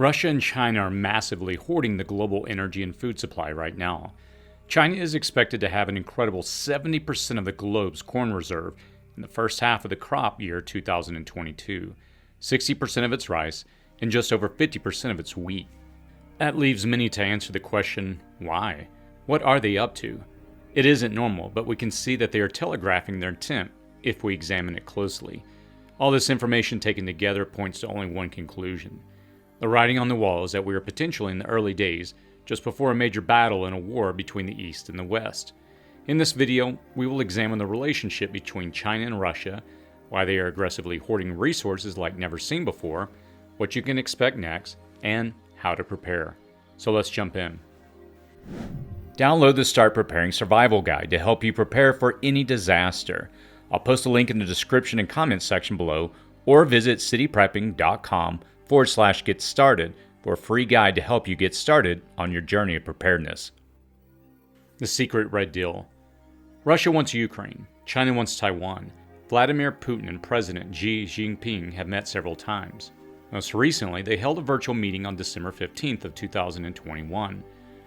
Russia and China are massively hoarding the global energy and food supply right now. China is expected to have an incredible 70% of the globe's corn reserve in the first half of the crop year 2022, 60% of its rice, and just over 50% of its wheat. That leaves many to answer the question, why? What are they up to? It isn't normal, but we can see that they are telegraphing their intent if we examine it closely. All this information taken together points to only one conclusion. The writing on the wall is that we are potentially in the early days, just before a major battle and a war between the East and the West. In this video, we will examine the relationship between China and Russia, why they are aggressively hoarding resources like never seen before, what you can expect next, and how to prepare. So let's jump in. Download the Start Preparing Survival Guide to help you prepare for any disaster. I'll post a link in the description and comments section below, or visit cityprepping.com/get started for a free guide to help you get started on your journey of preparedness. The secret red deal. Russia wants Ukraine. China wants Taiwan. Vladimir Putin and President Xi Jinping have met several times. Most recently, they held a virtual meeting on December 15th of 2021.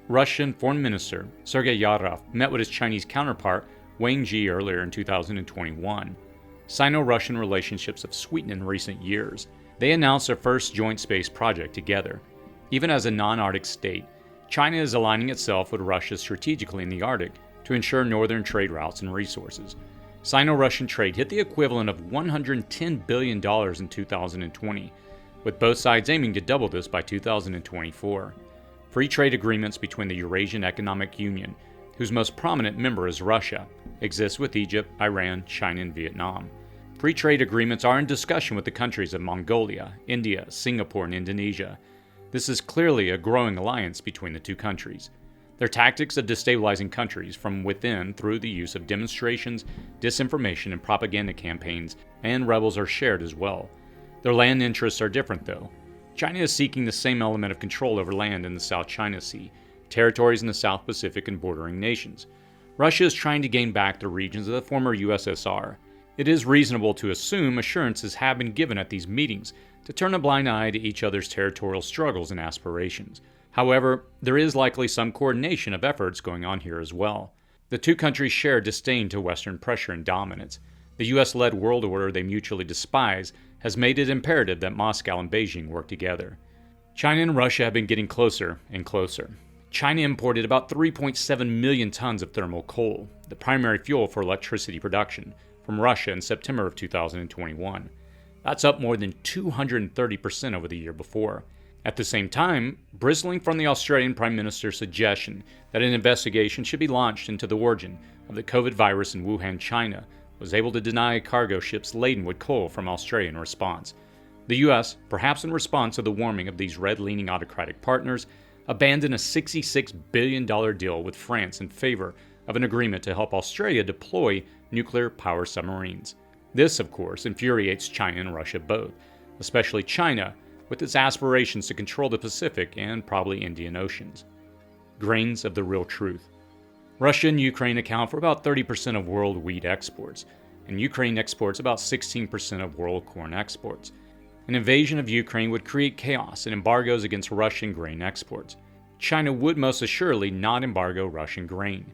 Russian Foreign Minister Sergei Lavrov met with his Chinese counterpart Wang Yi earlier in 2021. Sino-Russian relationships have sweetened in recent years. They announced their first joint space project together. Even as a non-Arctic state, China is aligning itself with Russia strategically in the Arctic to ensure northern trade routes and resources. Sino-Russian trade hit the equivalent of $110 billion in 2020, with both sides aiming to double this by 2024. Free trade agreements between the Eurasian Economic Union, whose most prominent member is Russia, exist with Egypt, Iran, China, and Vietnam. Free trade agreements are in discussion with the countries of Mongolia, India, Singapore, and Indonesia. This is clearly a growing alliance between the two countries. Their tactics of destabilizing countries from within through the use of demonstrations, disinformation, and propaganda campaigns, and rebels are shared as well. Their land interests are different though. China is seeking the same element of control over land in the South China Sea, territories in the South Pacific, and bordering nations. Russia is trying to gain back the regions of the former USSR. It is reasonable to assume assurances have been given at these meetings to turn a blind eye to each other's territorial struggles and aspirations. However, there is likely some coordination of efforts going on here as well. The two countries share disdain to Western pressure and dominance. The US-led world order they mutually despise has made it imperative that Moscow and Beijing work together. China and Russia have been getting closer and closer. China imported about 3.7 million tons of thermal coal, the primary fuel for electricity production, from Russia in September of 2021. That's up more than 230% over the year before. At the same time, bristling from the Australian Prime Minister's suggestion that an investigation should be launched into the origin of the COVID virus in Wuhan, China, was able to deny cargo ships laden with coal from Australia in response. The US, perhaps in response to the warming of these red-leaning autocratic partners, abandoned a $66 billion deal with France in favor of an agreement to help Australia deploy nuclear-powered submarines. This, of course, infuriates China and Russia both, especially China, with its aspirations to control the Pacific and probably Indian Oceans. Grains of the real truth. Russia and Ukraine account for about 30% of world wheat exports, and Ukraine exports about 16% of world corn exports. An invasion of Ukraine would create chaos and embargoes against Russian grain exports. China would most assuredly not embargo Russian grain.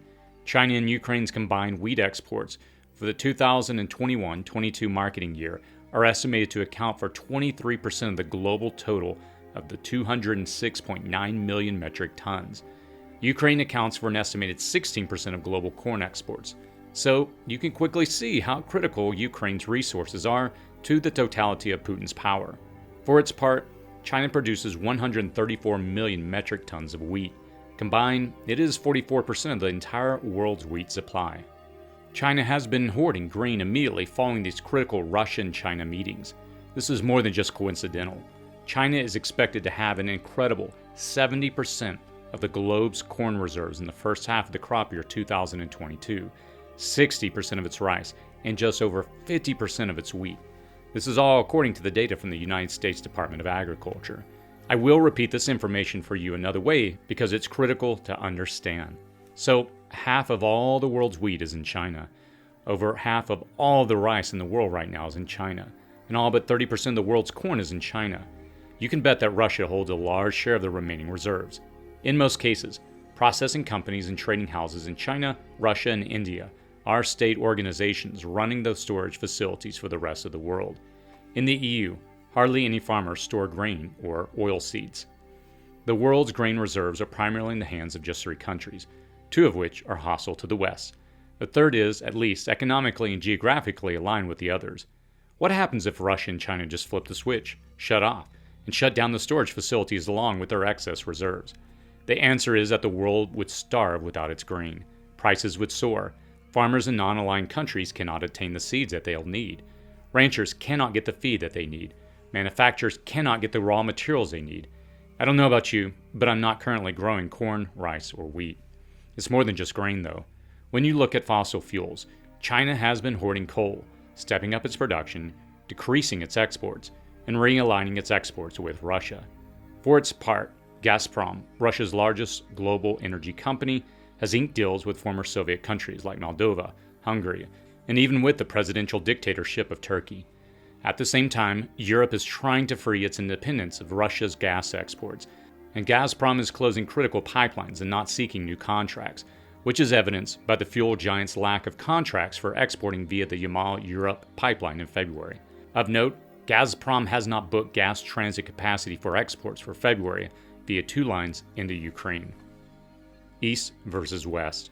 China and Ukraine's combined wheat exports for the 2021-22 marketing year are estimated to account for 23% of the global total of the 206.9 million metric tons. Ukraine accounts for an estimated 16% of global corn exports. So you can quickly see how critical Ukraine's resources are to the totality of Putin's power. For its part, China produces 134 million metric tons of wheat. Combined, it is 44% of the entire world's wheat supply. China has been hoarding grain immediately following these critical Russia-China meetings. This is more than just coincidental. China is expected to have an incredible 70% of the globe's corn reserves in the first half of the crop year 2022, 60% of its rice, and just over 50% of its wheat. This is all according to the data from the United States Department of Agriculture. I will repeat this information for you another way because it's critical to understand. So, half of all the world's wheat is in China. Over half of all the rice in the world right now is in China. And all but 30% of the world's corn is in China. you can bet that Russia holds a large share of the remaining reserves. In most cases, processing companies and trading houses in China, Russia, and India are state organizations running those storage facilities for the rest of the world. In the EU, hardly any farmers store grain or oil seeds. The world's grain reserves are primarily in the hands of just 3 countries, 2 of which are hostile to the West. The third is, at least economically and geographically, aligned with the others. What happens if Russia and China just flip the switch, shut off, and shut down the storage facilities along with their excess reserves? The answer is that the world would starve without its grain. Prices would soar. Farmers in non-aligned countries cannot obtain the seeds that they'll need. Ranchers cannot get the feed that they need. Manufacturers cannot get the raw materials they need. I don't know about you, but I'm not currently growing corn, rice, or wheat. It's more than just grain, though. When you look at fossil fuels, China has been hoarding coal, stepping up its production, decreasing its exports, and realigning its exports with Russia. For its part, Gazprom, Russia's largest global energy company, has inked deals with former Soviet countries like Moldova, Hungary, and even with the presidential dictatorship of Turkey. At the same time, Europe is trying to free its independence of Russia's gas exports, and Gazprom is closing critical pipelines and not seeking new contracts, which is evidenced by the fuel giant's lack of contracts for exporting via the Yamal-Europe pipeline in February. Of note, Gazprom has not booked gas transit capacity for exports for February via 2 lines into Ukraine. East versus West.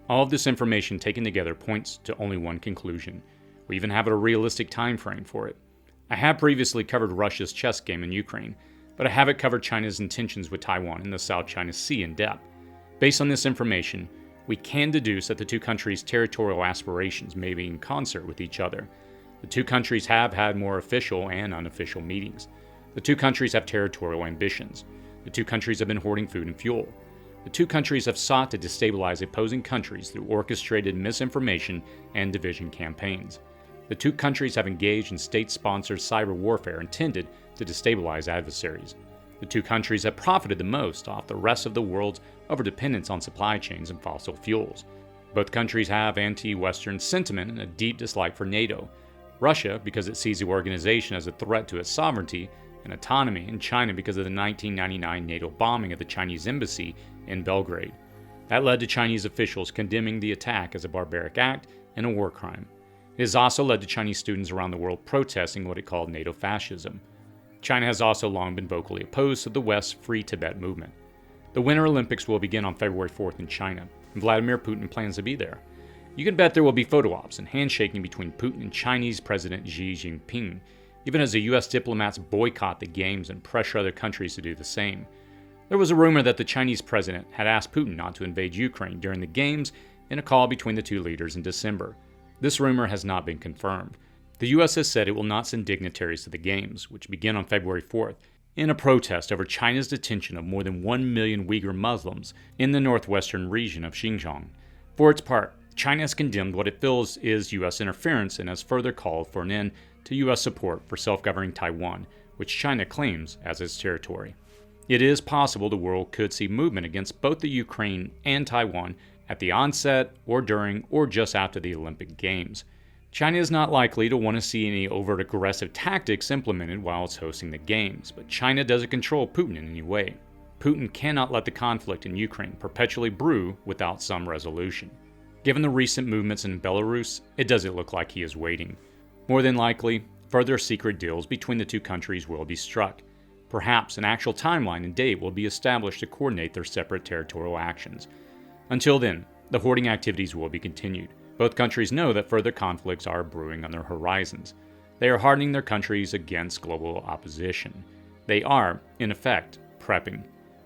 All of this information taken together points to only one conclusion. We even have a realistic time frame for it. I have previously covered Russia's chess game in Ukraine, but I haven't covered China's intentions with Taiwan in the South China Sea in depth. Based on this information, we can deduce that the 2 countries' territorial aspirations may be in concert with each other. The 2 countries have had more official and unofficial meetings. The 2 countries have territorial ambitions. The 2 countries have been hoarding food and fuel. The 2 countries have sought to destabilize opposing countries through orchestrated misinformation and division campaigns. The 2 countries have engaged in state-sponsored cyber warfare intended to destabilize adversaries. The 2 countries have profited the most off the rest of the world's overdependence on supply chains and fossil fuels. Both countries have anti-Western sentiment and a deep dislike for NATO. Russia, because it sees the organization as a threat to its sovereignty and autonomy, and China because of the 1999 NATO bombing of the Chinese embassy in Belgrade. That led to Chinese officials condemning the attack as a barbaric act and a war crime. It has also led to Chinese students around the world protesting what it called NATO fascism. China has also long been vocally opposed to the West's Free Tibet movement. The Winter Olympics will begin on February 4th in China, and Vladimir Putin plans to be there. You can bet there will be photo ops and handshaking between Putin and Chinese President Xi Jinping, even as the U.S. diplomats boycott the games and pressure other countries to do the same. There was a rumor that the Chinese president had asked Putin not to invade Ukraine during the games in a call between the 2 leaders in December. This rumor has not been confirmed. The U.S. has said it will not send dignitaries to the games, which begin on February 4th, in a protest over China's detention of more than 1 million Uyghur Muslims in the northwestern region of Xinjiang. For its part, China has condemned what it feels is U.S. interference and has further called for an end to U.S. support for self-governing Taiwan, which China claims as its territory. It is possible the world could see movement against both the Ukraine and Taiwan at the onset or during or just after the Olympic Games. China is not likely to want to see any overt aggressive tactics implemented while it's hosting the Games, but China doesn't control Putin in any way. Putin cannot let the conflict in Ukraine perpetually brew without some resolution. Given the recent movements in Belarus, it doesn't look like he is waiting. More than likely, further secret deals between the 2 countries will be struck. Perhaps an actual timeline and date will be established to coordinate their separate territorial actions. Until then, the hoarding activities will be continued. Both countries know that further conflicts are brewing on their horizons. They are hardening their countries against global opposition. They are, in effect, prepping.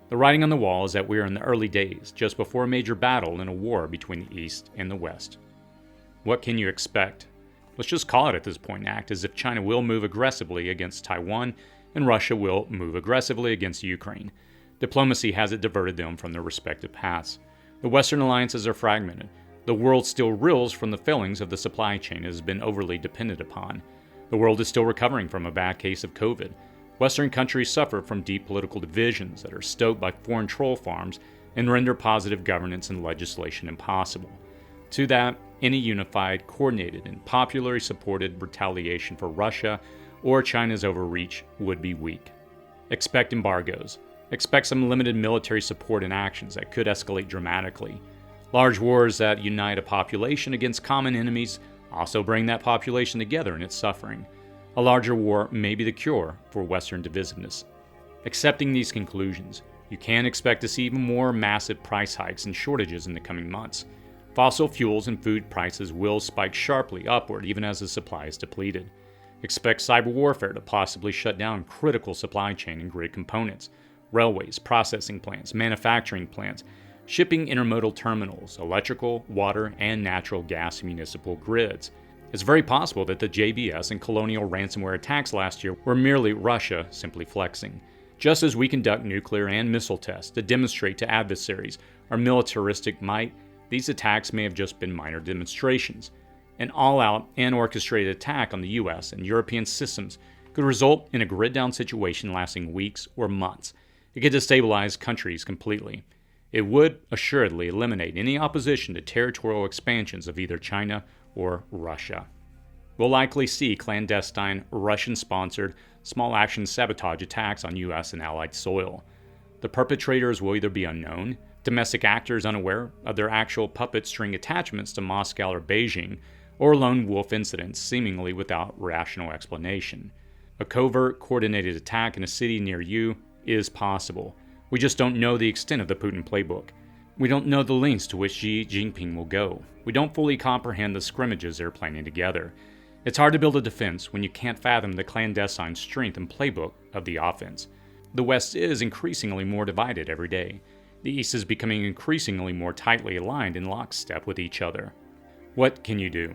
The writing on the wall is that we are in the early days, just before a major battle in a war between the East and the West. What can you expect? Let's just call it at this point and act as if China will move aggressively against Taiwan and Russia will move aggressively against Ukraine. Diplomacy hasn't diverted them from their respective paths. The Western alliances are fragmented. The world still reels from the failings of the supply chain it has been overly dependent upon. The world is still recovering from a bad case of COVID. Western countries suffer from deep political divisions that are stoked by foreign troll farms and render positive governance and legislation impossible. To that, any unified, coordinated, and popularly supported retaliation for Russia or China's overreach would be weak. Expect embargoes. Expect some limited military support and actions that could escalate dramatically. Large wars that unite a population against common enemies also bring that population together in its suffering. A larger war may be the cure for Western divisiveness. Accepting these conclusions, you can expect to see even more massive price hikes and shortages in the coming months. Fossil fuels and food prices will spike sharply upward even as the supply is depleted. Expect cyber warfare to possibly shut down critical supply chain and grid components, railways, processing plants, manufacturing plants, shipping intermodal terminals, electrical, water, and natural gas municipal grids. It's very possible that the JBS and Colonial ransomware attacks last year were merely Russia simply flexing. Just as we conduct nuclear and missile tests to demonstrate to adversaries our militaristic might, these attacks may have just been minor demonstrations. An all-out and orchestrated attack on the US and European systems could result in a grid-down situation lasting weeks or months. It could destabilize countries completely. It would assuredly eliminate any opposition to territorial expansions of either China or Russia. We'll likely see clandestine, Russian-sponsored, small-action sabotage attacks on US and allied soil. The perpetrators will either be unknown, domestic actors unaware of their actual puppet string attachments to Moscow or Beijing, or lone wolf incidents seemingly without rational explanation. A covert, coordinated attack in a city near you is possible. We just don't know the extent of the Putin playbook. We don't know the lengths to which Xi Jinping will go. We don't fully comprehend the scrimmages they're planning together. It's hard to build a defense when you can't fathom the clandestine strength and playbook of the offense. The West is increasingly more divided every day. The East is becoming increasingly more tightly aligned in lockstep with each other. What can you do?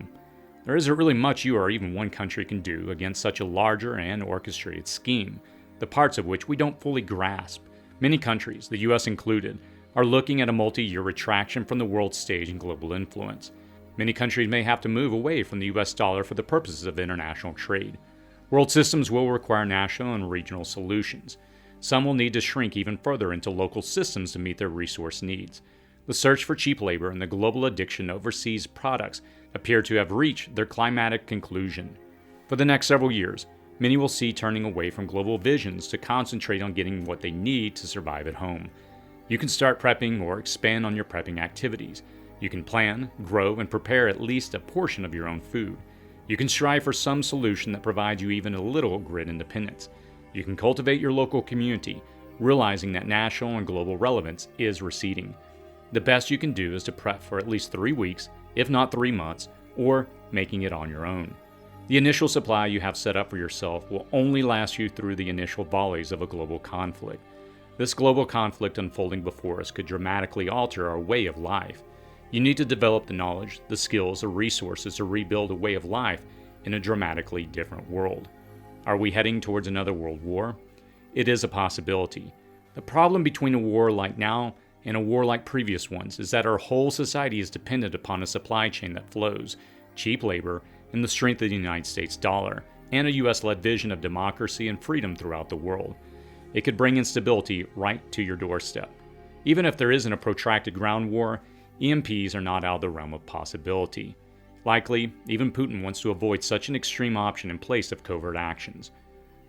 There isn't really much you or even one country can do against such a larger and orchestrated scheme, the parts of which we don't fully grasp. Many countries, the US included, are looking at a multi-year retraction from the world stage and global influence. Many countries may have to move away from the US dollar for the purposes of international trade. World systems will require national and regional solutions. Some will need to shrink even further into local systems to meet their resource needs. The search for cheap labor and the global addiction to overseas products appear to have reached their climatic conclusion. For the next several years, many will see turning away from global visions to concentrate on getting what they need to survive at home. You can start prepping or expand on your prepping activities. You can plan, grow, and prepare at least a portion of your own food. You can strive for some solution that provides you even a little grid independence. You can cultivate your local community, realizing that national and global relevance is receding. The best you can do is to prep for at least 3 weeks, if not 3 months, or making it on your own. The initial supply you have set up for yourself will only last you through the initial volleys of a global conflict. This global conflict unfolding before us could dramatically alter our way of life. You need to develop the knowledge, the skills, the resources to rebuild a way of life in a dramatically different world. Are we heading towards another world war? It is a possibility. The problem between a war like now and a war like previous ones is that our whole society is dependent upon a supply chain that flows, cheap labor, and the strength of the United States dollar, and a US-led vision of democracy and freedom throughout the world. It could bring instability right to your doorstep. Even if there isn't a protracted ground war, EMPs are not out of the realm of possibility. Likely, even Putin wants to avoid such an extreme option in place of covert actions.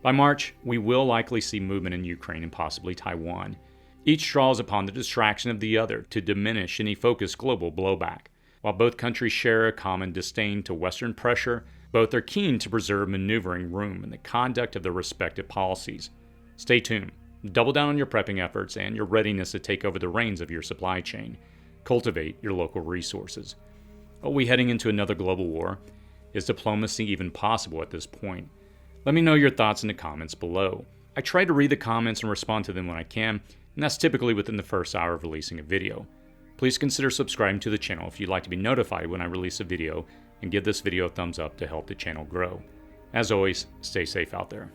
By March, we will likely see movement in Ukraine and possibly Taiwan. Each draws upon the distraction of the other to diminish any focused global blowback. While both countries share a common disdain to Western pressure, both are keen to preserve maneuvering room in the conduct of their respective policies. Stay tuned. Double down on your prepping efforts and your readiness to take over the reins of your supply chain. Cultivate your local resources. Are we heading into another global war? Is diplomacy even possible at this point? Let me know your thoughts in the comments below. I try to read the comments and respond to them when I can, and that's typically within the first hour of releasing a video. Please consider subscribing to the channel if you'd like to be notified when I release a video, and give this video a thumbs up to help the channel grow. As always, stay safe out there.